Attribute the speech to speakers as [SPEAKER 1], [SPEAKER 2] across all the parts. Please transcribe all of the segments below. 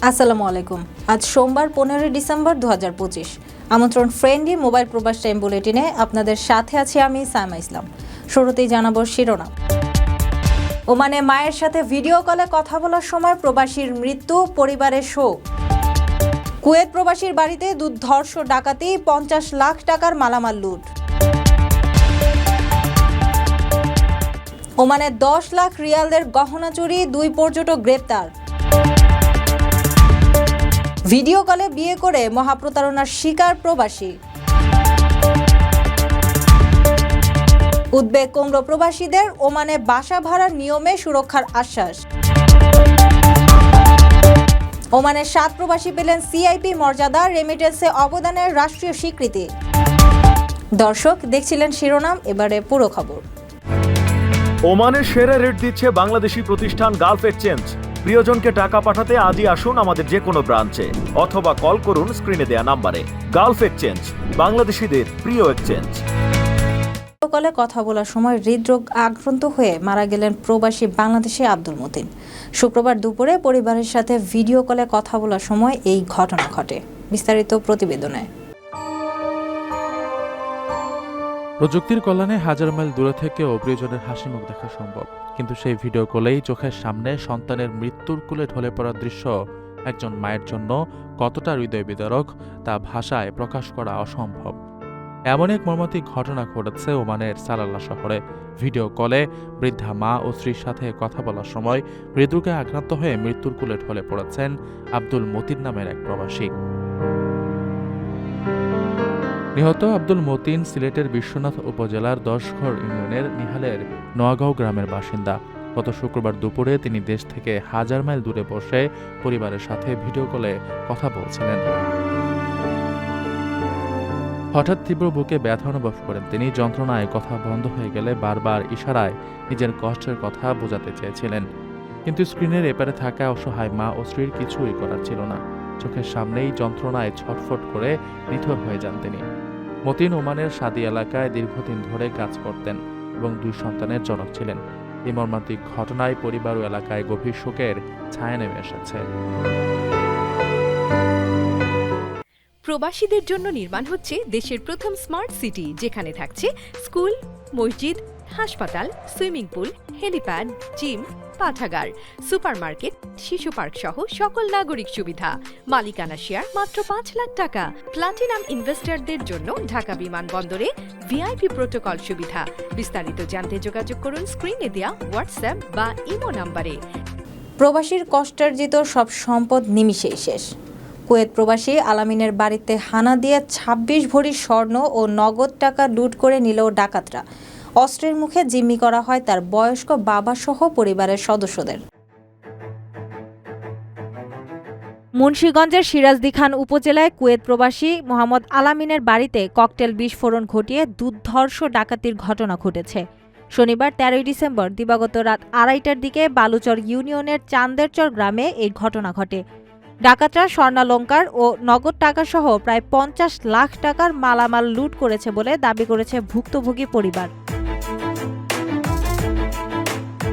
[SPEAKER 1] আসসালামু আলাইকুম। আজ সোমবার 15 ডিসেম্বর 2025। আমন্ত্রণ ফ্রেন্ডলি মোবাইল প্রবাস টাইম বুলেটিনে আপনাদের সাথে আছি আমি সাইমা ইসলাম। শুরুতেই জানাবো শিরোনাম। ওমানে মায়ের সাথে ভিডিও কলে কথা বলার সময় প্রবাসীর মৃত্যু, পরিবারের শোক। কুয়েত প্রবাসীর বাড়িতে দুর্ধর্ষ ডাকাতি, 50 লাখ টাকার মালামাল লুট। ওমানে 10 লাখ রিয়ালদের গহনা চুরি, 2 পর্যটক গ্রেপ্তার। ভিডিও কলে বিয়ে করে মহাপ্রতারণার শিকার প্রবাসী। উদ্বেগ কমল প্রবাসীদের, ওমানে বাসা ভাড়ার নিয়মে সুরক্ষার আশ্বাস। ওমানের 7 প্রবাসী পেলেন সিআইপি মর্যাদা, রেমিটেন্সে অবদানের রাষ্ট্রীয় স্বীকৃতি। দর্শক দেখছিলেন শিরোনাম, এবারে পুরো খবর।
[SPEAKER 2] ওমানের সেরা রেট দিচ্ছে বাংলাদেশি প্রতিষ্ঠান গালফ এক্সচেঞ্জ। প্রিয়জনকে টাকা পাঠাতে আজই আসুন আমাদের যে কোনো ব্রাঞ্চে অথবা কল করুন স্ক্রিনে দেয়া নাম্বারে। গালফ এক্সচেঞ্জ, বাংলাদেশিদের প্রিয় এক্সচেঞ্জ।
[SPEAKER 1] কলে কথা বলার সময় হৃদরোগ আক্রান্ত হয়ে মারা গেলেন প্রবাসী বাংলাদেশি আব্দুল মতিন। শুক্রবার দুপুরে পরিবারের সাথে ভিডিও কলে কথা বলার সময় এই ঘটনা ঘটে। বিস্তারিত প্রতিবেদনে।
[SPEAKER 3] প্রযুক্তির কল্যাণে হাজার মাইল দূরে থেকেও প্রিয়জনের হাসি মুখ দেখা সম্ভব, কিন্তু সেই ভিডিও কলেই চোখের সামনে সন্তানের মৃত্যুর কোলে ঢলে পড়ার দৃশ্য একজন মায়ের জন্য কতটা হৃদয় বিদারক তা ভাষায় প্রকাশ করা অসম্ভব। এমন এক মর্মান্তিক ঘটনা ঘটেছে ওমানের সালালা শহরে। ভিডিও কলে বৃদ্ধা মা ও স্ত্রীর সাথে কথা বলার সময় হৃদরোগে আক্রান্ত হয়ে মৃত্যুর কোলে ঢলে পড়েছেন আব্দুল মতিন নামের এক প্রবাসী। নিহত আব্দুল মতিন সিলেটের বিশ্বনাথ উপজেলার 10ঘর ইউনিয়নের নিহালের নোয়াগাঁও গ্রামের বাসিন্দা। গত শুক্রবার দুপুরে তিনি দেশ থেকে হাজার মাইল দূরে বসে পরিবারের সাথে ভিডিও কলে কথা বলছিলেন। হঠাৎ তীব্র বুকে ব্যথা অনুভব করেন তিনি। যন্ত্রণায় কথা বন্ধ হয়ে গেলে বারবার ইশারায় নিজের কষ্টের কথা বোঝাতে চেয়েছিলেন, কিন্তু স্ক্রিনের এপারে থাকা অসহায় মা ও স্ত্রীর কিছুই করার ছিল না। চোখের সামনেই যন্ত্রণায় ছটফট করে নিথর হয়ে যান তিনি। মতিন ওমানের সাদি এলাকায় দীর্ঘদিন ধরে কাজ করতেন এবং 2 সন্তানের জনক ছিলেন। এই মর্মান্তিক ঘটনায় পরিবার ও এলাকায় গভীর শোকের ছায়া নেমে এসেছে।
[SPEAKER 4] প্রবাসীদের জন্য নির্মাণ হচ্ছে দেশের প্রথম স্মার্ট সিটি, যেখানে থাকছে স্কুল, মসজিদ, হাসপাতাল, সুইমিং পুল, হেলিপ্যাড, জিম, পাঠাগার, সুপারমার্কেট, শিশু পার্ক সহ সকল নাগরিক সুবিধা। মালিকানা শেয়ার মাত্র 5 লাখ টাকা। প্লাটিনাম ইনভেস্টরদের জন্য ঢাকা বিমানবন্দরে ভিআইপি প্রোটোকল সুবিধা। বিস্তারিত জানতে যোগাযোগ করুন স্ক্রিনে দেয়া হোয়াটসঅ্যাপ বা ইমো নাম্বারে।
[SPEAKER 1] প্রবাসীর কষ্টার্জিত সব সম্পদ নিমিষেই শেষ। কুয়েত প্রবাসী আলামিনের বাড়িতে হানা দিয়ে 26 ভরি স্বর্ণ ও নগদ টাকা লুট করে নিল ডাকাতরা। অস্ত্রের মুখে জিম্মি করা হয় তার বয়স্ক বাবা সহ পরিবারের সদস্যদের। মুন্সিগঞ্জের সিরাজদি খান উপজেলায় কুয়েত প্রবাসী মোহাম্মদ আলামিনের বাড়িতে ককটেল বিস্ফোরণ ঘটিয়ে দুর্ধর্ষ ডাকাতির ঘটনা ঘটেছে। শনিবার 13 ডিসেম্বর দিবাগত রাত 2:30টার দিকে বালুচর ইউনিয়নের চান্দেরচর গ্রামে এই ঘটনা ঘটে। ডাকাতরা স্বর্ণালংকার ও নগদ টাকাসহ প্রায় 50 লাখ টাকার মালামাল লুট করেছে বলে দাবি করেছে ভুক্তভোগী পরিবার।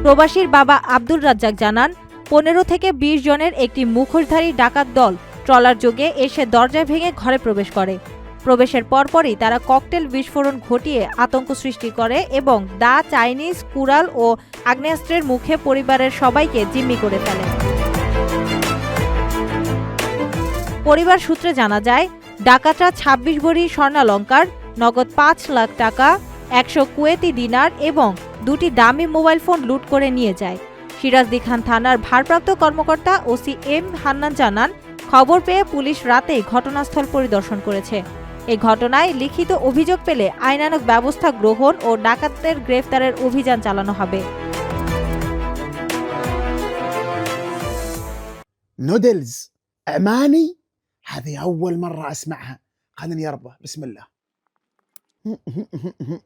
[SPEAKER 1] প্রবাসীর বাবা আব্দুর রাজ্জাক জানান, 15 থেকে 20 জনের একটি মুখোশধারী ডাকাত দল ট্রলার যোগে এসে দরজা ভেঙে ঘরে প্রবেশ করে। প্রবেশের পরপরই তারা ককটেল বিস্ফোরণ ঘটিয়ে আতঙ্ক সৃষ্টি করে এবং দা, চাইনিজ, কুড়াল ও আগ্নেয়াস্ত্রের মুখে পরিবারের সবাইকে জিম্মি করে ফেলে। পরিবার সূত্রে জানা যায়, ডাকাতরা 26 ভরি স্বর্ণালংকার, নগদ 5 লাখ টাকা, 100 কুয়েতি দিনার এবং 2টি দামি মোবাইল ফোন লুট করে নিয়ে যায়। সিরাজদি খান থানার ভারপ্রাপ্ত কর্মকর্তা ওসি এম হান্নান জানান, খবর পেয়ে পুলিশ রাতেই ঘটনাস্থল পরিদর্শন করেছে। এই ঘটনায় লিখিত অভিযোগ পেলে আইনানুগ ব্যবস্থা গ্রহণ ও ডাকাতদের গ্রেফতারের অভিযান চালানো হবে।
[SPEAKER 5] نودلز عماني هذه أول مرة أسمعها. خلينا يربى بسم الله.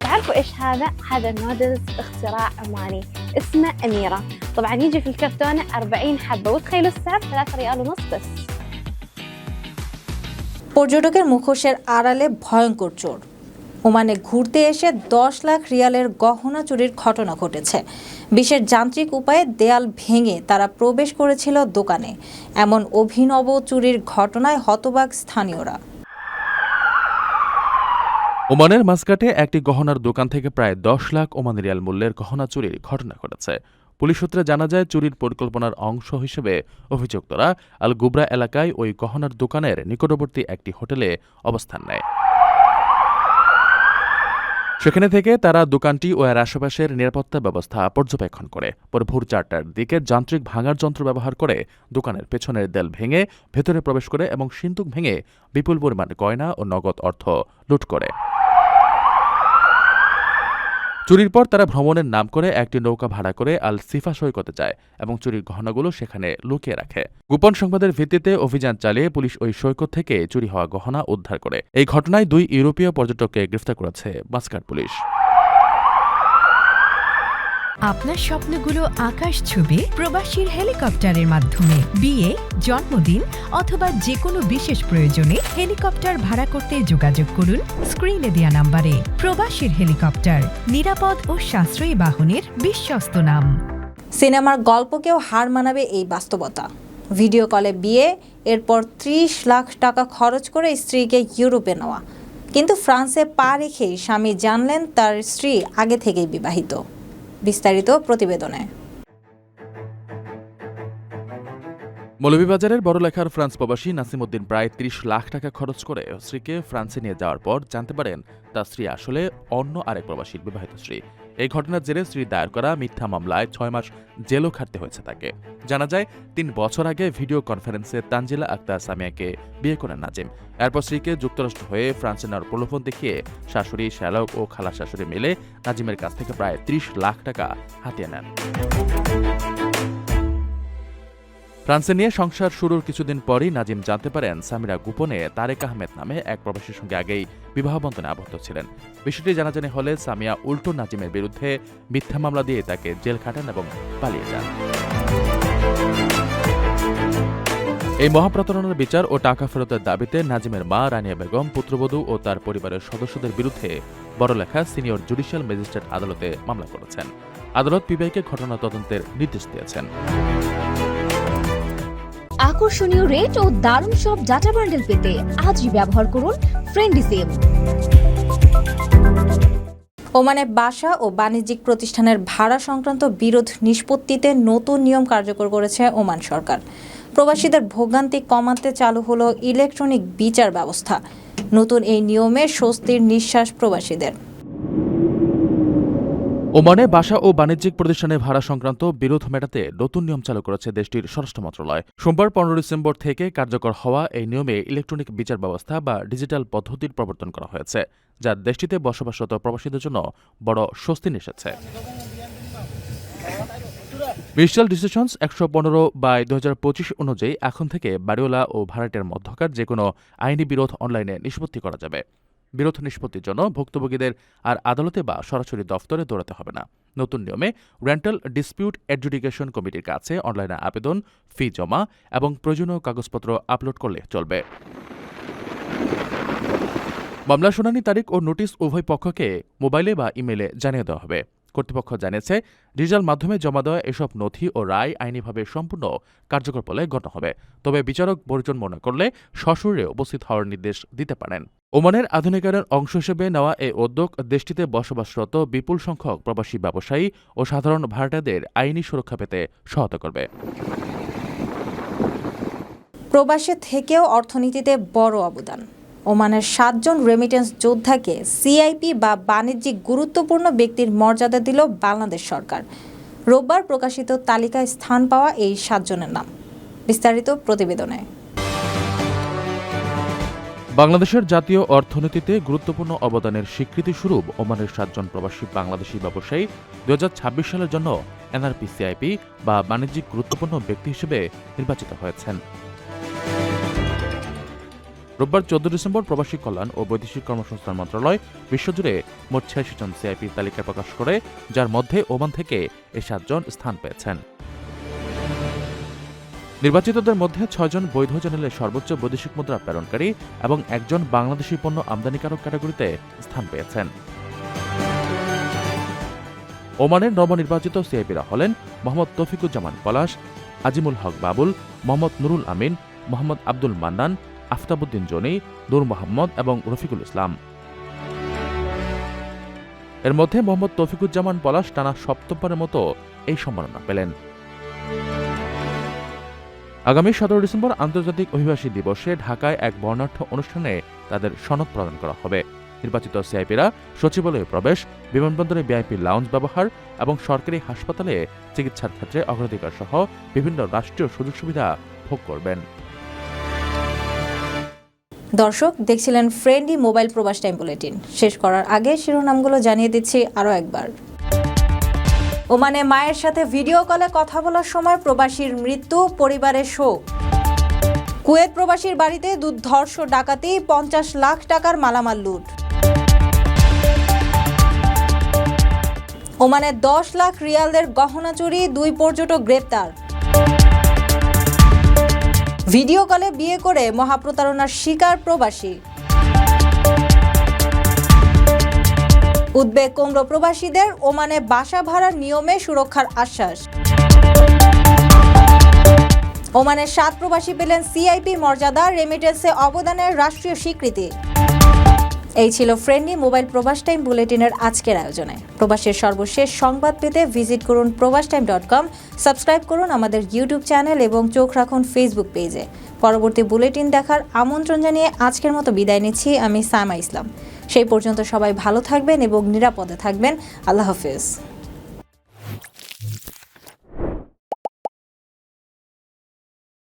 [SPEAKER 6] تعرفوا إيش هذا؟ هذا النودلز اختراع عماني اسمه أميرة. طبعا يجي في الكرتونة 40 حبة، وتخيلوا السعر 3 ريال ونص بس.
[SPEAKER 1] পর্যটকের মুখোশের আড়ালে ভয়ঙ্কর চোর। ওমানে ঘুরতে এসে 10 লাখ রিয়ালের গহনা চুরির ঘটনা ঘটেছে। বিশেষ যান্ত্রিক উপায়ে দেয়াল ভেঙে তারা প্রবেশ করেছিল দোকানে। এমন অভিনব চুরির ঘটনায় হতবাক স্থানীয়রা।
[SPEAKER 3] ওমানের মাসকাটে একটি গহনার দোকান থেকে প্রায় 10 লাখ ওমানি রিয়াল মূল্যের গহনা চুরির ঘটনা ঘটেছে। পুলিশ সূত্রে জানা যায়, চুরির পরিকল্পনার অংশ হিসেবে অভিযুক্তরা আল গুবরা এলাকায় ওই গহনার দোকানের নিকটবর্তী একটি হোটেলে অবস্থান নেয়। সেখানে থেকে তারা দোকানটি ও এর আশেপাশের নিরাপত্তা ব্যবস্থা পর্যবেক্ষণ করে। পরে ভোর 4টার দিকে যান্ত্রিক ভাঙার যন্ত্র ব্যবহার করে দোকানের পেছনের দেয়াল ভেঙে ভেতরে প্রবেশ করে এবং সিন্দুক ভেঙে বিপুল পরিমাণ গয়না ও নগদ অর্থ লুট করে। চুরির পর তারা ভ্রমণের নাম করে একটি নৌকা ভাড়া করে আল সিফা সৈকতে যায় এবং চুরির গহনাগুলো সেখানে লুকিয়ে রাখে। গোপন সংবাদের ভিত্তিতে অভিযান চালিয়ে পুলিশ ওই সৈকত থেকে চুরি হওয়া গহনা উদ্ধার করে। এই ঘটনায় 2 ইউরোপীয় পর্যটককে গ্রেফতার করেছে মাস্কাট পুলিশ।
[SPEAKER 4] আপনার স্বপ্নগুলো আকাশ ছুবে প্রবাসীর হেলিকপ্টারের মাধ্যমে। বিয়ে, জন্মদিন অথবা যে কোনো বিশেষ প্রয়োজনে হেলিকপ্টার ভাড়া করতে যোগাযোগ করুন স্ক্রিনে দেয়া নাম্বারে। প্রবাসীর হেলিকপ্টার, নিরাপদ ও সাশ্রয়ী বাহনের বিশ্বস্ত নাম।
[SPEAKER 1] সিনেমার গল্পকেও হার মানাবে এই বাস্তবতা। ভিডিও কলে বিয়ে, এরপর 30 লাখ টাকা খরচ করে স্ত্রীকে ইউরোপে নেওয়া। কিন্তু ফ্রান্সে পা রেখেই স্বামী জানলেন তার স্ত্রী আগে থেকেই বিবাহিত। বিস্তারিত প্রতিবেদনে।
[SPEAKER 3] মৌলভীবাজারের বড়লেখার ফ্রান্স প্রবাসী নাসিম উদ্দিন প্রায় 30 লাখ টাকা খরচ করে স্ত্রীকে ফ্রান্সে নিয়ে যাওয়ার পর জানতে পারেন তার স্ত্রী আসলে অন্য আরেক প্রবাসীর বিবাহিত স্ত্রী। এই ঘটনার জেরে স্ত্রী দায়ের করা মিথ্যা মামলায় 6 মাস জেলও খাটতে হয়েছে তাকে। জানা যায় 3 বছর আগে ভিডিও কনফারেন্সে তানজিলা আক্তার সামিয়াকে বিয়ে করেন নাজিম। এরপর স্ত্রীকে যুক্তরাষ্ট্র হয়ে ফ্রান্সে নেওয়ার প্রলোভন দেখিয়ে শাশুড়ি, শ্যালক ও খালা শাশুড়ি মিলে নাজিমের কাছ থেকে প্রায় 30 লাখ টাকা হাতিয়ে নেন। ফ্রান্সে নিয়ে সংসার শুরুর কিছুদিন পরই নাজিম জানতে পারেন সামিরা গোপনে তারেক আহমেদ নামে এক প্রবাসীর সঙ্গে আগেই বিবাহ বন্ধনে আবদ্ধ ছিলেন। বিষয়টি জানাজানি হলে সামিয়া উল্টো নাজিমের বিরুদ্ধে মিথ্যা মামলা দিয়ে তাকে জেল খাটান এবং পালিয়ে যান। এই মহাপ্রতারণার বিচার ও টাকা ফেরতের দাবিতে নাজিমের মা রানিয়া বেগম, পুত্রবধূ ও তার পরিবারের সদস্যদের বিরুদ্ধে বড়লেখা সিনিয়র জুডিশিয়াল ম্যাজিস্ট্রেট আদালতে মামলা করেছেন। আদালত পিবিআইকে ঘটনা তদন্তের নির্দেশ দিয়েছেন।
[SPEAKER 7] আকর্ষণীয় রেট ও দারুণ সব ডাটা বান্ডেল পেতে আজই ব্যবহার করুন ফ্রেন্ডলি সিম।
[SPEAKER 1] ওমানে বাসা ও বাণিজ্যিক প্রতিষ্ঠানের ভাড়া সংক্রান্ত বিরোধ নিষ্পত্তিতে নতুন নিয়ম কার্যকর করেছে ওমান সরকার। প্রবাসীদের ভোগান্তি কমাতে চালু হলো ইলেকট্রনিক বিচার ব্যবস্থা। নতুন এই নিয়মে স্বস্তির নিঃশ্বাস প্রবাসীদের।
[SPEAKER 3] ওমানে বাসা ও বাণিজ্যিক প্রতিষ্ঠানে ভাড়া সংক্রান্ত বিরোধ মেটাতে নতুন নিয়ম চালু করেছে দেশটির স্বরাষ্ট্র মন্ত্রণালয়। সোমবার 15 ডিসেম্বর থেকে কার্যকর হওয়া এই নিয়মে ইলেকট্রনিক বিচার ব্যবস্থা বা ডিজিটাল পদ্ধতির প্রবর্তন করা হয়েছে, যা দেশটিতে বসবাসরত প্রবাসীদের জন্য বড় স্বস্তি নিয়ে এসেছে। ডিজিটাল ডিসিশনস 115/2025 অনুযায়ী এখন থেকে বাড়িওয়ালা ও ভাড়াটের মধ্যকার যে কোনো আইনি বিরোধ অনলাইনে নিষ্পত্তি করা যাবে। বিরোধ নিষ্পত্তির জন্য ভুক্তভোগীদের আর আদালতে বা সরাসরি দফতরে দৌড়াতে হবে না। নতুন নিয়মে রেন্টাল ডিসপিউট অ্যাডজুডিকেশন কমিটির কাছে অনলাইনে আবেদন, ফি জমা এবং প্রয়োজনীয় কাগজপত্র আপলোড করলে চলবে। মামলা শুনানি তারিখ ও নোটিশ উভয় পক্ষকে মোবাইলে বা ইমেইলে জানিয়ে দেওয়া হবে। কর্তৃপক্ষ জানিয়েছে, ডিজিটাল মাধ্যমে জমা দেওয়া এসব নথি ও রায় আইনিভাবে সম্পূর্ণ কার্যকর বলে গণ্য হবে। তবে বিচারক প্রয়োজন মনে করলে সশরীরে উপস্থিত হওয়ার নির্দেশ দিতে পারেন। ওমানের আধুনিকায়নের অংশ হিসেবে নেওয়া এই উদ্যোগ দেশটিতে বসবাসরত বিপুল সংখ্যক প্রবাসী ব্যবসায়ী ও সাধারণ ভাড়াটেদের আইনি সুরক্ষা পেতে সহায়তা করবে।
[SPEAKER 1] প্রবাসী থেকেও অর্থনীতিতে বড় অবদান। ওমানের 7 জন রেমিটেন্স যোদ্ধাকে সিআইপি বা বাণিজ্যিক গুরুত্বপূর্ণ ব্যক্তির মর্যাদা দিল বাংলাদেশ সরকার। রোববার প্রকাশিত তালিকায় স্থান পাওয়া এই 7 জনের নাম। বিস্তারিত প্রতিবেদনে।
[SPEAKER 3] বাংলাদেশের জাতীয় অর্থনীতিতে গুরুত্বপূর্ণ অবদানের স্বীকৃতিস্বরূপ ওমানের 7 জন প্রবাসী বাংলাদেশি ব্যবসায়ী 2026 সালের জন্য এনআরপি সিআইপি বা বাণিজ্যিক গুরুত্বপূর্ণ ব্যক্তি হিসেবে নির্বাচিত হয়েছেন। রোববার 14 ডিসেম্বর প্রবাসী কল্যাণ ও বৈদেশিক কর্মসংস্থান মন্ত্রণালয় বিশ্বজুড়ে মোট 86 জন সিআইপির তালিকা প্রকাশ করে, যার মধ্যে ওমান থেকে এই 7 জন স্থান পেয়েছেন। নির্বাচিতদের মধ্যে 6 জন বৈধ চ্যানেলে সর্বোচ্চ বৈদেশিক মুদ্রা প্রেরণকারী এবং একজন বাংলাদেশি পণ্য আমদানিকারক ক্যাটাগরিতে স্থান পেয়েছেন। ওমানের নবনির্বাচিত সিআইপিরা হলেন মোহাম্মদ তৌফিকুজ্জামান পলাশ, আজিমুল হক বাবুল, মোহাম্মদ নুরুল আমিন, মোহাম্মদ আব্দুল মান্নান, আফতাবউদ্দিন জনি, নূর মোহাম্মদ এবং রফিকুল ইসলাম। এর মধ্যে মোহাম্মদ তৌফিকুজ্জামান পলাশ টানা 7মবারের মতো এই সম্মাননা পেলেন। আগামী 17 ডিসেম্বর আন্তর্জাতিক অভিবাসী দিবসে ঢাকায় এক বর্ণাঢ্য অনুষ্ঠানে তাদের সনদ প্রদান করা হবে। নির্বাচিত সিআইপিরা সচিবালয়ে প্রবেশ, বিমানবন্দরে ভিআইপি লাউঞ্জ ব্যবহার এবং সরকারি হাসপাতালে চিকিৎসার ক্ষেত্রে অগ্রাধিকার সহ বিভিন্ন রাষ্ট্রীয় সুযোগ সুবিধা ভোগ করবেন।
[SPEAKER 1] দর্শক দেখছিলেন ফ্রেন্ডলি মোবাইল প্রবাস টাইম বুলেটিন। শেষ করার আগে শিরোনামগুলো জানিয়ে দিচ্ছি আরও একবার। ওমানে মায়ের সাথে ভিডিও কলে কথা বলার সময় প্রবাসীর মৃত্যু, পরিবারের শোক। কুয়েত প্রবাসীর বাড়িতে দুর্ধর্ষ ডাকাতি, 50 লাখ টাকার মালামাল লুট। ওমানে 10 লাখ রিয়ালদের গহনা চুরি, 2 পর্যটক গ্রেপ্তার। ভিডিও কলে বিয়ে করে মহাপ্রতারণার শিকার প্রবাসী। উদ্বেগ কমল প্রবাসীদের, ওমানে বাসা ভাড়ার নিয়মে সুরক্ষার আশ্বাস। ওমানের 7 প্রবাসী পেলেন সিআইপি মর্যাদা, রেমিটেন্সে অবদানের রাষ্ট্রীয় স্বীকৃতি। এই ছিল ফ্রেন্ডলি মোবাইল প্রবাস টাইম বুলেটিনের আজকের আয়োজনে। প্রবাসের সর্বশেষ সংবাদ পেতে ভিজিট করুন probastime.com, সাবস্ক্রাইব করুন আমাদের ইউটিউব চ্যানেল এবং চোখ রাখুন ফেসবুক পেজে। পরবর্তী বুলেটিন দেখার আমন্ত্রণ জানিয়ে আজকের মতো বিদায় নিচ্ছি আমি সাইমা ইসলাম। সেই পর্যন্ত সবাই ভালো থাকবেন এবং নিরাপদে থাকবেন। আল্লাহ হাফেজ।